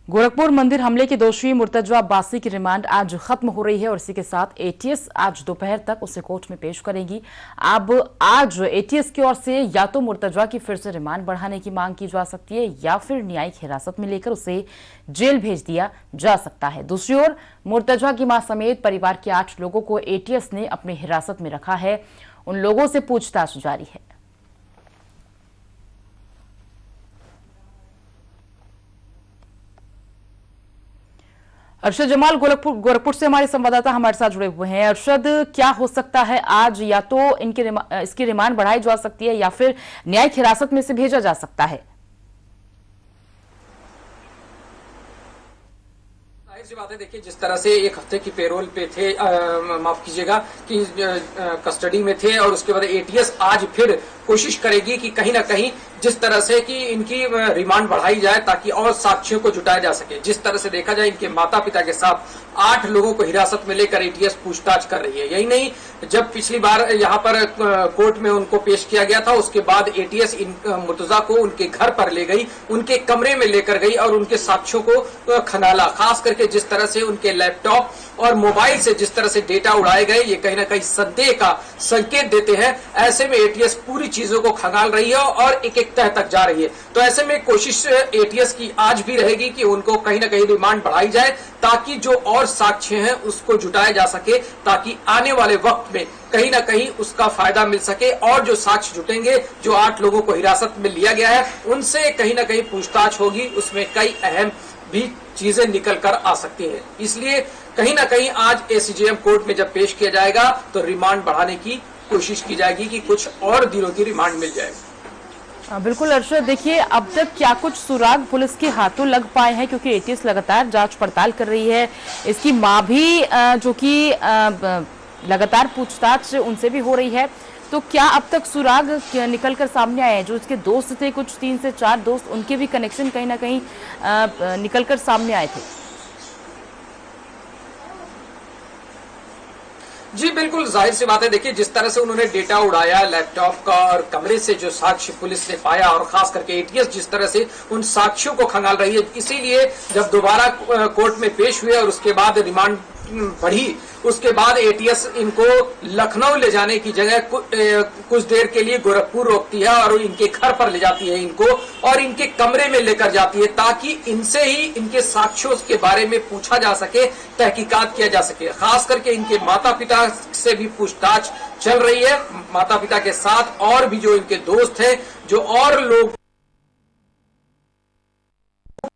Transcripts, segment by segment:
गोरखपुर मंदिर हमले के दोषी मुर्तजा अब्बासी की रिमांड आज खत्म हो रही है और इसी के साथ एटीएस आज दोपहर तक उसे कोर्ट में पेश करेगी। अब आज एटीएस की ओर से या तो मुर्तजा की फिर से रिमांड बढ़ाने की मांग की जा सकती है या फिर न्यायिक हिरासत में लेकर उसे जेल भेज दिया जा सकता है। दूसरी ओर मुर्तजा की मां समेत परिवार के 8 लोगों को एटीएस ने अपनी हिरासत में रखा है। उन लोगों से पूछताछ जारी है। अरशद जमाल गोरखपुर से हमारे संवाददाता हमारे साथ जुड़े हुए हैं। अरशद, क्या हो सकता है आज? या तो इसकी रिमांड बढ़ाई जा सकती है या फिर न्यायिक हिरासत में से भेजा जा सकता है। जाहिर सी बात है, देखिए जिस तरह से 1 हफ्ते की पेरोल पे थे, माफ कीजिएगा कि कस्टडी में थे और उसके बाद एटीएस आज फिर कोशिश करेगी कि कहीं ना कहीं जिस तरह से कि इनकी रिमांड बढ़ाई जाए ताकि और साक्ष्यों को जुटाया जा सके। जिस तरह से देखा जाए, इनके माता पिता के साथ 8 लोगों को हिरासत में लेकर एटीएस पूछताछ कर रही है। यही नहीं, जब पिछली बार यहाँ पर कोर्ट में उनको पेश किया गया था, उसके बाद एटीएस मुर्तजा को उनके घर पर ले गई, उनके कमरे में लेकर गई और उनके साक्ष्यों को खंगाला। खास करके जिस तरह से उनके लैपटॉप और मोबाइल से जिस तरह से डेटा उड़ाए गए, ये कहीं ना कहीं संदेह का संकेत देते हैं। ऐसे में एटीएस पूरी चीजों को खंगाल रही है और एक एक तह तक जा रही है। तो ऐसे में कोशिश एटीएस की आज भी रहेगी कि उनको कहीं ना कहीं रिमांड बढ़ाई जाए ताकि जो और साक्ष्य हैं उसको जुटाया जा सके, ताकि आने वाले वक्त में कहीं ना कहीं उसका फायदा मिल सके और जो साक्ष्य जुटेंगे, जो 8 लोगों को हिरासत में लिया गया है, उनसे कहीं ना कहीं पूछताछ होगी, उसमें कई अहम भी चीजें निकल कर आ सकती हैं। इसलिए कहीं ना कहीं आज एसीजेएम कोर्ट में जब पेश किया जाएगा तो रिमांड बढ़ाने की कोशिश की जाएगी कि कुछ और दिनों की रिमांड मिल जाएगी। बिल्कुल अरशद, देखिए अब तक क्या कुछ सुराग पुलिस के हाथों लग पाए हैं, क्योंकि एटीएस लगातार जांच पड़ताल कर रही है। इसकी मां भी जो कि लगातार पूछताछ उनसे भी हो रही है, तो क्या अब तक सुराग निकल कर सामने आए हैं? जो इसके दोस्त थे, कुछ 3 से 4 दोस्त, उनके भी कनेक्शन कहीं ना कहीं निकल कर सामने आए थे। जी बिल्कुल, जाहिर सी बात है। देखिए जिस तरह से उन्होंने डेटा उड़ाया लैपटॉप का और कमरे से जो साक्ष्य पुलिस ने पाया, और खास करके एटीएस जिस तरह से उन साक्ष्यों को खंगाल रही है, इसीलिए जब दोबारा कोर्ट में पेश हुए और उसके बाद रिमांड बढ़ी, उसके बाद एटीएस इनको लखनऊ ले जाने की जगह कुछ देर के लिए गोरखपुर रोकती है और इनके घर पर ले जाती है इनको और इनके कमरे में लेकर जाती है ताकि इनसे ही इनके साक्ष्यों के बारे में पूछा जा सके, तहकीकात किया जा सके। खास करके इनके माता पिता से भी पूछताछ चल रही है। माता पिता के साथ और भी जो इनके दोस्त हैं, जो और लोग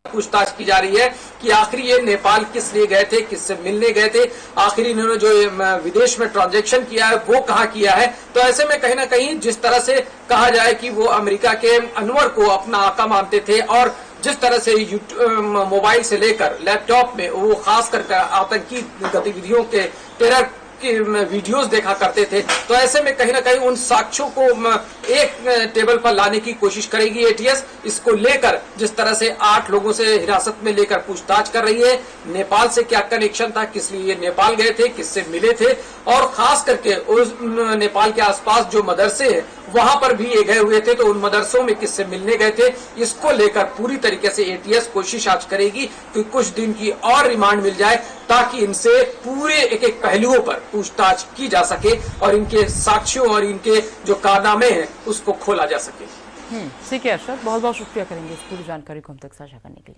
पूछताछ की जा रही है कि आखिर ये नेपाल किस लिए गए थे, किससे मिलने गए थे, आखिर इन्होंने जो विदेश में ट्रांजैक्शन किया है वो कहाँ किया है। तो ऐसे में कहीं ना कहीं जिस तरह से कहा जाए कि वो अमेरिका के अनवर को अपना आका मानते थे और जिस तरह से मोबाइल से लेकर लैपटॉप में वो खास करके आतंकी गतिविधियों के टेरर की वीडियोस देखा करते थे, तो ऐसे में कहीं ना कहीं उन साक्ष्यों को एक टेबल पर लाने की कोशिश करेगी एटीएस। इसको लेकर जिस तरह से 8 लोगों से हिरासत में लेकर पूछताछ कर रही है, नेपाल से क्या कनेक्शन था, किस लिए नेपाल गए थे, किससे मिले थे, और खास करके उस नेपाल के आसपास जो मदरसे हैं वहां पर भी ये गए हुए थे, तो उन मदरसों में किससे मिलने गए थे, इसको लेकर पूरी तरीके से एटीएस कोशिश आज करेगी कि कुछ दिन की और रिमांड मिल जाए ताकि इनसे पूरे एक एक पहलुओं पर पूछताछ की जा सके और इनके साक्ष्यों और इनके जो कारनामे हैं उसको खोला जा सके। ठीक है अरशद, बहुत बहुत शुक्रिया करेंगे इस पूरी जानकारी को हम तक साझा करने के लिए।